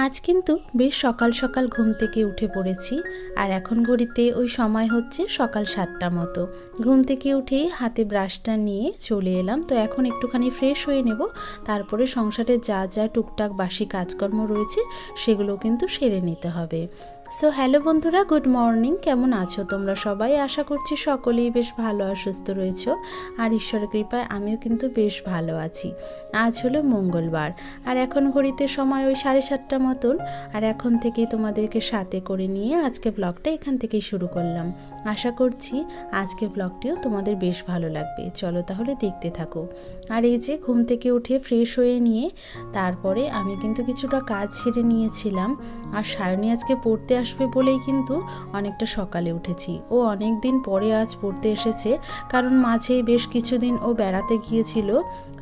আজ কিন্তু বেশ সকাল সকাল ঘুম থেকে উঠে পড়েছি। আর এখন ঘড়িতে ওই সময় হচ্ছে সকাল 7টা মতো। ঘুম থেকে উঠেই হাতে ব্রাশটা নিয়ে চলে এলাম। তো এখন একটুখানি ফ্রেশ হয়ে নেব, তারপরে সংসারে যা যা টুকটাক বাসি কাজকর্ম রয়েছে সেগুলো কিন্তু সেরে নিতে হবে। সো হ্যালো বন্ধুরা, গুড মর্নিং। কেমন আছো তোমরা সবাই? আশা করছি সকলেই বেশ ভালো আর সুস্থ রয়েছো। আর ঈশ্বরের কৃপায় আমিও কিন্তু বেশ ভালো আছি। আজ হলো মঙ্গলবার, আর এখন ঘড়িতে সময় ওই 7:30 মতন। আর এখন থেকেই তোমাদেরকে সাথে করে নিয়ে আজকে ব্লগটা এখান থেকেই শুরু করলাম। আশা করছি আজকে ব্লগটিও তোমাদের বেশ ভালো লাগবে। চলো তাহলে দেখতে থাকো। আর এই যে ঘুম থেকে উঠে ফ্রেশ হয়ে নিয়ে তারপরে আমি কিন্তু কিছুটা কাজ সেরে নিয়েছিলাম। আর সায়নী আজকে পড়তে আসবে বলেই কিন্তু অনেকটা সকালে উঠেছি। ও অনেক দিন পরে আজ পড়তে এসেছে, কারণ মাঝে বেশ কিছুদিন ও বেড়াতে গিয়েছিল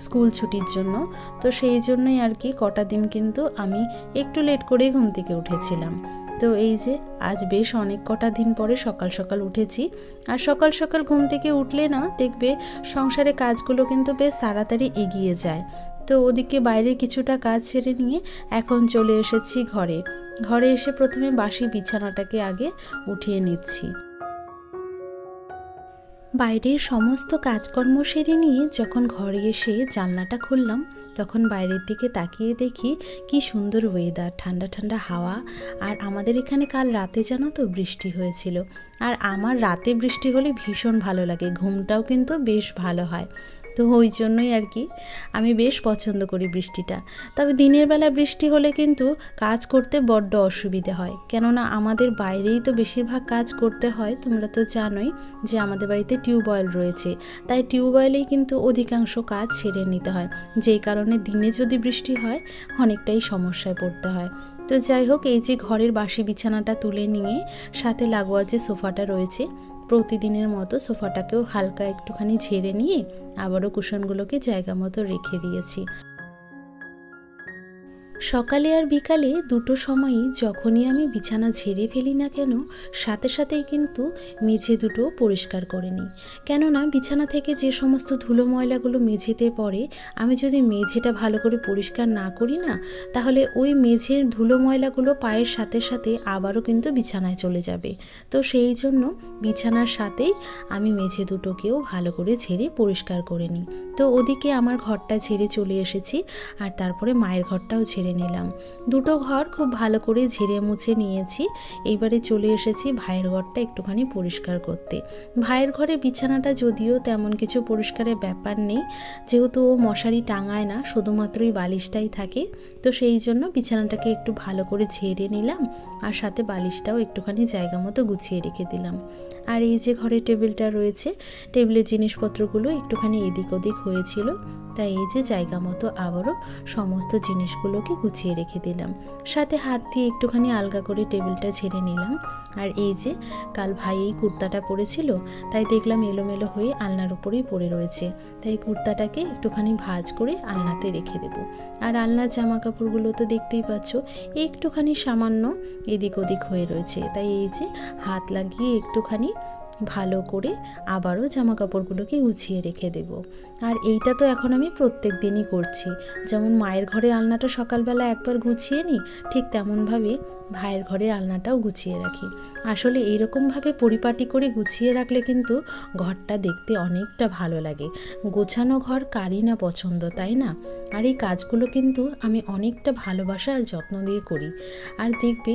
স্কুল ছুটির জন্য। তো সেই জন্যই আর কি কটা দিন কিন্তু আমি একটু লেট করেই ঘুম থেকে উঠেছিলাম। তো এই যে আজ বেশ অনেক কটা দিন পরে সকাল সকাল উঠেছি। আর সকাল সকাল ঘুম থেকে উঠলে না দেখবে সংসারে কাজগুলো কিন্তু বেশ তাড়াতাড়ি এগিয়ে যায়। তো ওদিকে বাইরে কিছুটা কাজ সেরে নিয়ে এখন চলে এসেছি ঘরে এসে প্রথমে বাসি বিছানাটাকে আগে উঠিয়ে নিচ্ছি। বাইরের সমস্ত কাজকর্ম সেরে নিয়ে যখন ঘরে এসে জানলাটা খুললাম, তখন বাইরের দিকে তাকিয়ে দেখি কি সুন্দর ওয়েদার, ঠান্ডা ঠান্ডা হাওয়া। আর আমাদের এখানে কাল রাতে জানো তো বৃষ্টি হয়েছিল। আর আমার রাতে বৃষ্টি হলে ভীষণ ভালো লাগে, ঘুমটাও কিন্তু বেশ ভালো হয়। তো ওই জন্যই আর কি আমি বেশ পছন্দ করি বৃষ্টিটা। তবে দিনের বেলা বৃষ্টি হলে কিন্তু কাজ করতে বড্ড অসুবিধে হয়, কেননা আমাদের বাইরেই তো বেশিরভাগ কাজ করতে হয়। তোমরা তো জানোই যে আমাদের বাড়িতে টিউবওয়েল রয়েছে, তাই টিউবওয়েলেই কিন্তু অধিকাংশ কাজ সেরে নিতে হয়। যেই কারণে দিনে যদি বৃষ্টি হয় অনেকটাই সমস্যায় পড়তে হয়। তো যাই হোক, এই যে ঘরের বাসি বিছানাটা তুলে নিয়ে সাথে লাগোয়া যে সোফাটা রয়েছে, প্রতিদিনের মতো সোফাটাকেও হালকা একটুখানি ঝেড়ে নিয়ে আবারও কুশনগুলোকে জায়গা মতো রেখে দিয়েছি। সকালে আর বিকালে দুটো সময়ই যখনই আমি বিছানা ঝেড়ে ফেলি না কেন, সাথে সাথেই কিন্তু মেঝে দুটো পরিষ্কার করে নিই। কেননা বিছানা থেকে যে সমস্ত ধুলো ময়লাগুলো মেঝেতে পড়ে, আমি যদি মেঝেটা ভালো করে পরিষ্কার না করি না, তাহলে ওই মেঝের ধুলো ময়লাগুলো পায়ের সাথে সাথে আবারও কিন্তু বিছানায় চলে যাবে। তো সেই জন্য বিছানার সাথেই আমি মেঝে দুটোকেও ভালো করে ঝেড়ে পরিষ্কার করে নিই। তো ওদিকে আমার ঘরটা ঝেড়ে চলে এসেছি, আর তারপরে মায়ের ঘরটাও ঝেড়ে নিলাম। দুটো ঘর খুব ভালো করে ঝেড়ে মুছে নিয়েছি। এইবারে চলে এসেছি ভাইয়ের ঘরটা একটুখানি পরিষ্কার করতে। ভাইয়ের ঘরে বিছানাটা যদিও তেমন কিছু পরিষ্কারের ব্যাপার নেই, যেহেতু ও মশারি টাঙায় না, শুধুমাত্রই বালিশটাই থাকে। তো সেই জন্য বিছানাটাকে একটু ভালো করে ঝেড়ে নিলাম, আর সাথে বালিশটাও একটুখানি জায়গা মতো গুছিয়ে রেখে দিলাম। আর এই যে ঘরে টেবিলটা রয়েছে, টেবিলের জিনিসপত্রগুলো একটুখানি এদিক ওদিক হয়েছিল, তাই এই যে জায়গা মতো আবারও সমস্ত জিনিসগুলোকে গুছিয়ে রেখে দিলাম। সাথে হাত দিয়ে একটুখানি আলগা করে টেবিলটা ঝেড়ে নিলাম। আর এই যে কাল ভাই এই কুর্তাটা পরেছিল, তাই দেখলাম এলোমেলো হয়ে আলনার উপরেই পড়ে রয়েছে, তাই কুর্তাটাকে একটুখানি ভাঁজ করে আলনাতে রেখে দেব। আর আলনার জামা কাপড়গুলো তো দেখতেই পাচ্ছ একটুখানি সামান্য এদিক ওদিক হয়ে রয়েছে, তাই এই যে হাত লাগিয়ে একটুখানি ভালো করে আবারও জামা কাপড়গুলোকে গুছিয়ে রেখে দেব। আর এইটা তো এখন আমি প্রত্যেক দিনই করছি। যেমন মায়ের ঘরে আলনাটা সকালবেলা একবার গুছিয়ে নিই, ঠিক তেমনভাবে ভাইয়ের ঘরে আলনাটাও গুছিয়ে রাখি। আসলে এইরকমভাবে পরিপাটি করে গুছিয়ে রাখলে কিন্তু ঘরটা দেখতে অনেকটা ভালো লাগে। গোছানো ঘর কারই না পছন্দ, তাই না? আর এই কাজগুলো কিন্তু আমি অনেকটা ভালোবাসা আর যত্ন দিয়ে করি। আর দেখবে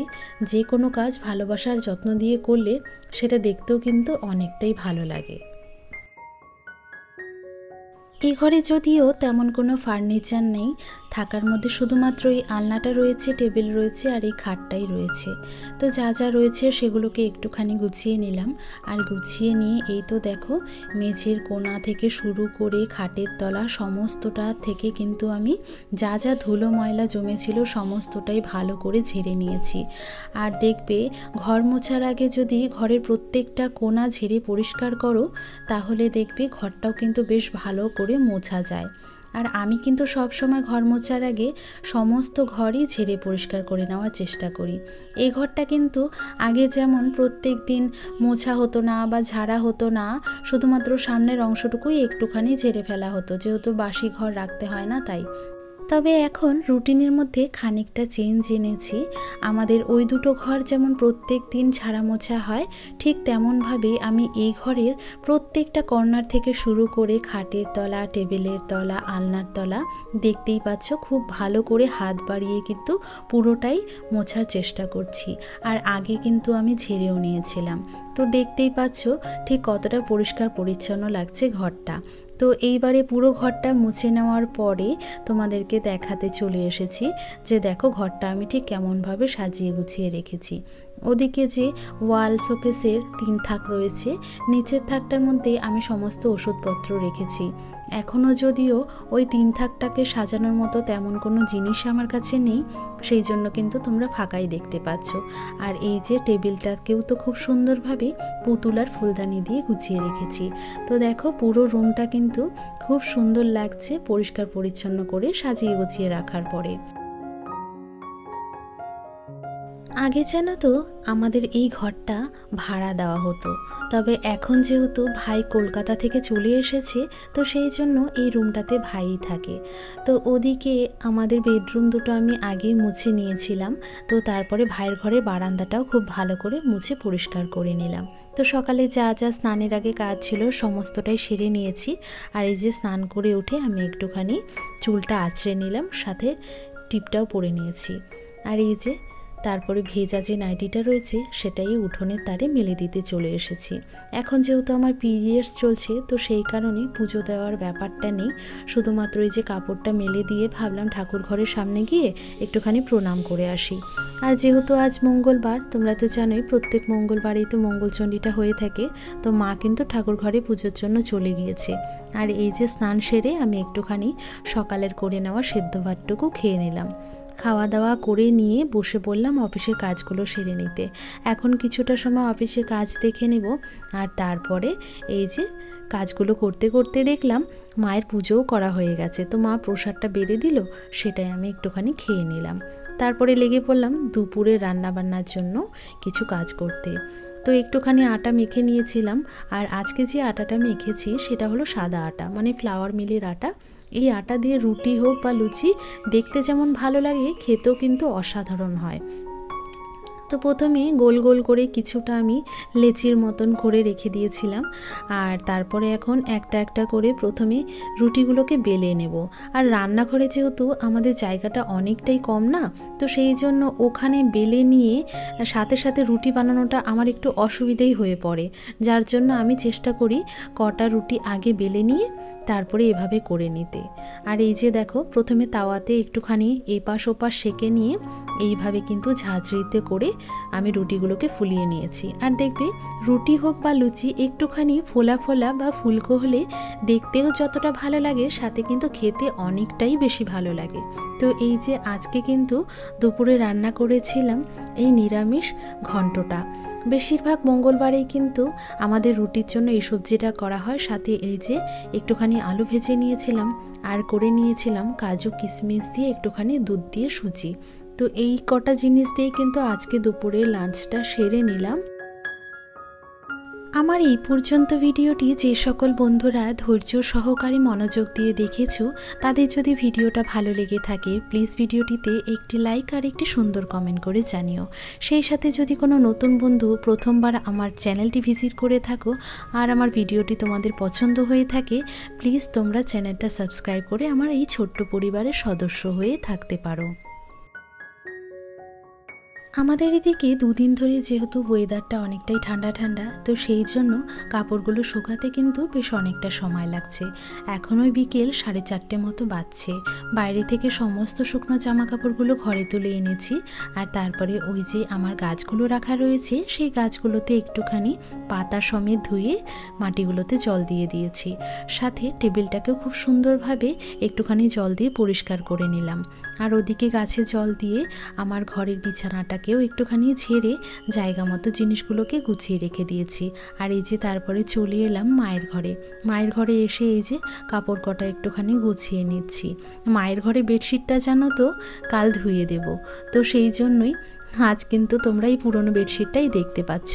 যে কোনো কাজ ভালোবাসা আর যত্ন দিয়ে করলে সেটা দেখতেও কিন্তু অনেকটাই ভালো লাগে। এই ঘরে যদিও তেমন কোনো ফার্নিচার নেই, থাকার মধ্যে শুধুমাত্র এই আলনাটা রয়েছে, টেবিল রয়েছে, আর এই খাটটাই রয়েছে। তো যা যা রয়েছে সেগুলোকে একটুখানি গুছিয়ে নিলাম। আর গুছিয়ে নিয়ে এই তো দেখো মেঝের কোণা থেকে শুরু করে খাটের তলা সমস্তটা থেকে কিন্তু আমি যা যা ধুলো ময়লা জমেছিল সমস্তটাই ভালো করে ঝেড়ে নিয়েছি। আর দেখবে ঘর মোছার আগে যদি ঘরের প্রত্যেকটা কোণা ঝেড়ে পরিষ্কার করো, তাহলে দেখবে ঘরটাও কিন্তু বেশ ভালো করে মোছা যায়। আর আমি কিন্তু সব সময় ঘর মোছার আগে সমস্ত ঘরই ঝেড়ে পরিষ্কার করে নেওয়ার চেষ্টা করি। এই ঘরটা কিন্তু আগে যেমন প্রত্যেক দিন মোছা হতো না বা ঝাড়া হতো না, শুধুমাত্র সামনের অংশটুকুই একটুখানি ঝেড়ে ফেলা হতো, যেহেতু বাসি ঘর রাখতে হয় না তাই। তবে এখন রুটিনের মধ্যে খানিকটা চেঞ্জ এনেছি। আমাদের ওই দুটো ঘর যেমন প্রত্যেক দিন ঝাড়া মোছা হয়, ঠিক তেমনভাবে আমি এই ঘরের প্রত্যেকটা কর্নার থেকে শুরু করে খাটের তলা, টেবিলের তলা, আলনার তলা দেখতেই পাচ্ছ খুব ভালো করে হাত বাড়িয়ে কিন্তু পুরোটাই মোছার চেষ্টা করছি। আর আগে কিন্তু আমি ঝেড়েও নিয়েছিলাম। তো দেখতেই পাচ্ছ ঠিক কতটা পরিষ্কার পরিচ্ছন্ন লাগছে ঘরটা। তো এইবারে পুরো ঘরটা মুছে নেওয়ার পরে তোমাদেরকে দেখাতে চলে এসেছি যে দেখো ঘরটা আমি ঠিক কেমনভাবে সাজিয়ে গুছিয়ে রেখেছি। ওদিকে যে ওয়াল শোকেসের 3 থাক রয়েছে, নিচের থাকটার মধ্যে আমি সমস্ত ওষুধপত্র রেখেছি। এখনও যদিও ওই 3 থাকটাকে সাজানোর মতো তেমন কোনো জিনিস আমার কাছে নেই, সেই জন্য কিন্তু তোমরা ফাঁকাই দেখতে পাচ্ছ। আর এই যে টেবিলটাকেও তো খুব সুন্দরভাবে পুতুল আর ফুলদানি দিয়ে গুছিয়ে রেখেছি। তো দেখো পুরো রুমটা কিন্তু খুব সুন্দর লাগছে পরিষ্কার পরিচ্ছন্ন করে সাজিয়ে গুছিয়ে রাখার পরে। আগে জানো তো আমাদের এই ঘরটা ভাড়া দেওয়া হতো, তবে এখন যেহেতু ভাই কলকাতা থেকে চলে এসেছে তো সেই জন্য এই রুমটাতে ভাইই থাকে। তো ওদিকে আমাদের বেডরুম দুটো আমি আগেই মুছে নিয়েছিলাম। তো তারপরে ভাইয়ের ঘরে বারান্দাটাও খুব ভালো করে মুছে পরিষ্কার করে নিলাম। তো সকালে যা যা স্নানের আগে কাজ ছিল সমস্তটাই সেরে নিয়েছি। আর এই যে স্নান করে উঠে আমি একটুখানি চুলটা আঁচড়ে নিলাম, সাথে টিপটাও পরে নিয়েছি। আর এই যে তারপরে ভেজা যে নাইটিটা রয়েছে সেটাই উঠোনের তারে মেলে দিতে চলে এসেছি। এখন যেহেতু আমার পিরিয়ডস চলছে তো সেই কারণে পুজো দেওয়ার ব্যাপারটা নেই, শুধুমাত্র এই যে কাপড়টা মেলে দিয়ে ভাবলাম ঠাকুর ঘরের সামনে গিয়ে একটুখানি প্রণাম করে আসি। আর যেহেতু আজ মঙ্গলবার, তোমরা তো জানোই প্রত্যেক মঙ্গলবারেই তো মঙ্গলচণ্ডীটা হয়ে থাকে, তো মা কিন্তু ঠাকুর ঘরে পুজোর জন্য চলে গিয়েছে। আর এই যে স্নান সেরে আমি একটুখানি সকালের করে নেওয়া সেদ্ধ ভাতটুকু খেয়ে নিলাম। খাওয়া দাওয়া করে নিয়ে বসে পড়লাম অফিসের কাজগুলো সেরে নিতে। এখন কিছুটা সময় অফিসের কাজ দেখে নেব, আর তারপরে এই যে কাজগুলো করতে করতে দেখলাম মায়ের পুজোও করা হয়ে গেছে। তো মা প্রসাদটা বেড়ে দিল, সেটাই আমি একটুখানি খেয়ে নিলাম। তারপরে লেগে পড়লাম দুপুরে রান্নাবান্নার জন্য কিছু কাজ করতে। তো একটুখানি আটা মেখে নিয়েছিলাম। আর আজকে যে আটাটা মেখেছি সেটা হলো সাদা আটা, মানে ফ্লাওয়ার মিলের আটা। এই আটা দিয়ে রুটি হোক বা লুচি দেখতে যেমন ভালো লাগে, খেতেও কিন্তু অসাধারণ হয়। তো প্রথমে গোল গোল করে কিছুটা আমি লেচির মতন করে রেখে দিয়েছিলাম। আর তারপরে এখন একটা একটা করে প্রথমে রুটিগুলোকে বেলে নেব। আর রান্নাঘরে যেহেতু আমাদের জায়গাটা অনেকটাই কম না, তো সেই জন্য ওখানে বেলে নিয়ে সাথে সাথে রুটি বানানোটা আমার একটু অসুবিধেই হয়ে পড়ে, যার জন্য আমি চেষ্টা করি কটা রুটি আগে বেলে নিয়ে তারপরে এভাবে করে নিতে। আর এই যে দেখো প্রথমে তাওয়াতে একটুখানি এপাশ ওপাশ সেঁকে নিয়ে এইভাবে কিন্তু ঝাঁঝরিতে করে আমি রুটিগুলোকে ফুলিয়ে নিয়েছি। আর দেখবে রুটি হোক বা লুচি একটুখানি ফোলা ফোলা বা ফুলকো হলে দেখতেও যতটা ভালো লাগে, সাথে কিন্তু খেতে অনেকটাই বেশি ভালো লাগে। তো এই যে আজকে কিন্তু দুপুরে রান্না করেছিলাম এই নিরামিষ ঘন্টটা। বেশিরভাগ মঙ্গলবারেই কিন্তু আমাদের রুটির জন্য এই সবজিটা করা হয়। সাথে এই যে একটুখানি আলু ভেজে নিয়েছিলাম আর করে নিয়েছিলাম কাজু কিশমিশ দিয়ে একটুখানি দুধ দিয়ে সুজি। তো এই কটা জিনিস দিয়ে কিন্তু আজকে দুপুরে লাঞ্চটা সেরে নিলাম। আমার এই পর্যন্ত ভিডিওটি যে সকল বন্ধুরা ধৈর্য সহকারে মনোযোগ দিয়ে দেখেছো, তাদের যদি ভিডিওটা ভালো লেগে থাকে প্লিজ ভিডিওটিতে একটি লাইক আর একটি সুন্দর কমেন্ট করে জানিও। সেই সাথে যদি কোনো নতুন বন্ধু প্রথমবার আমার চ্যানেলটি ভিজিট করে থাকো আর আমার ভিডিওটি তোমাদের পছন্দ হয়ে থাকে, প্লিজ তোমরা চ্যানেলটা সাবস্ক্রাইব করে আমার এই ছোট্ট পরিবারের সদস্য হয়ে থাকতে পারো। আমাদের এদিকে দুদিন ধরে যেহেতু ওয়েদারটা অনেকটাই ঠান্ডা ঠান্ডা, তো সেই জন্য কাপড়গুলো শুকাতে কিন্তু বেশ অনেকটা সময় লাগছে। এখন ওই বিকেল 4:30 মতো বাজছে। বাইরে থেকে সমস্ত শুকনো জামা কাপড়গুলো ঘরে তুলে এনেছি। আর তারপরে ওই যে আমার গাছগুলো রাখা রয়েছে সেই গাছগুলোতে একটুখানি পাতা সমেত ধুয়ে মাটিগুলোতে জল দিয়ে দিয়েছি। সাথে টেবিলটাকেও খুব সুন্দরভাবে একটুখানি জল দিয়ে পরিষ্কার করে নিলাম। আর ওদিকে গাছে জল দিয়ে আমার ঘরের বিছানাটাকেও একটুখানি ঝেড়ে জায়গা মতো জিনিসগুলোকে গুছিয়ে রেখে দিয়েছি। আর এই যে তারপরে চলে এলাম মায়ের ঘরে। মায়ের ঘরে এসে এই যে কাপড় কটা একটুখানি গুছিয়ে নিচ্ছি। মায়ের ঘরে বেডশিটটা জানো তো কাল ধুয়ে দেব, তো সেই জন্যই আজ কিন্তু তোমরা এই পুরনো বেডশিটটাই দেখতে পাচ্ছ।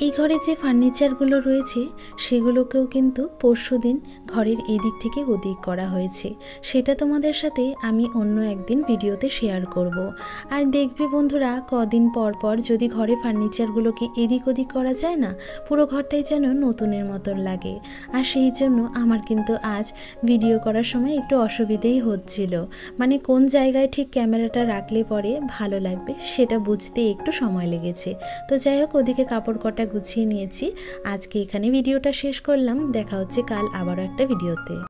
এই ঘরে যে ফার্নিচারগুলো রয়েছে সেগুলোকেও কিন্তু পরশুদিন ঘরের এদিক থেকে ওদিক করা হয়েছে, সেটা তোমাদের সাথে আমি অন্য একদিন ভিডিওতে শেয়ার করব। আর দেখবে বন্ধুরা, কদিন পর পর যদি ঘরে ফার্নিচারগুলোকে এদিক ওদিক করা যায় না, পুরো ঘরটাই যেন নতুনের মতন লাগে। আর সেই জন্য আমার কিন্তু আজ ভিডিও করার সময় একটু অসুবিধেই হচ্ছিল, মানে কোন জায়গায় ঠিক ক্যামেরাটা রাখলে পরে ভালো লাগবে সেটা বুঝতে একটু সময় লেগেছে। তো যাই হোক, ওদিকে কাপড় কটা গুছিয়ে নিয়েছি। আজকে এখানে ভিডিওটা শেষ করলাম, দেখা হচ্ছে কাল আবারও একটা ভিডিওতে।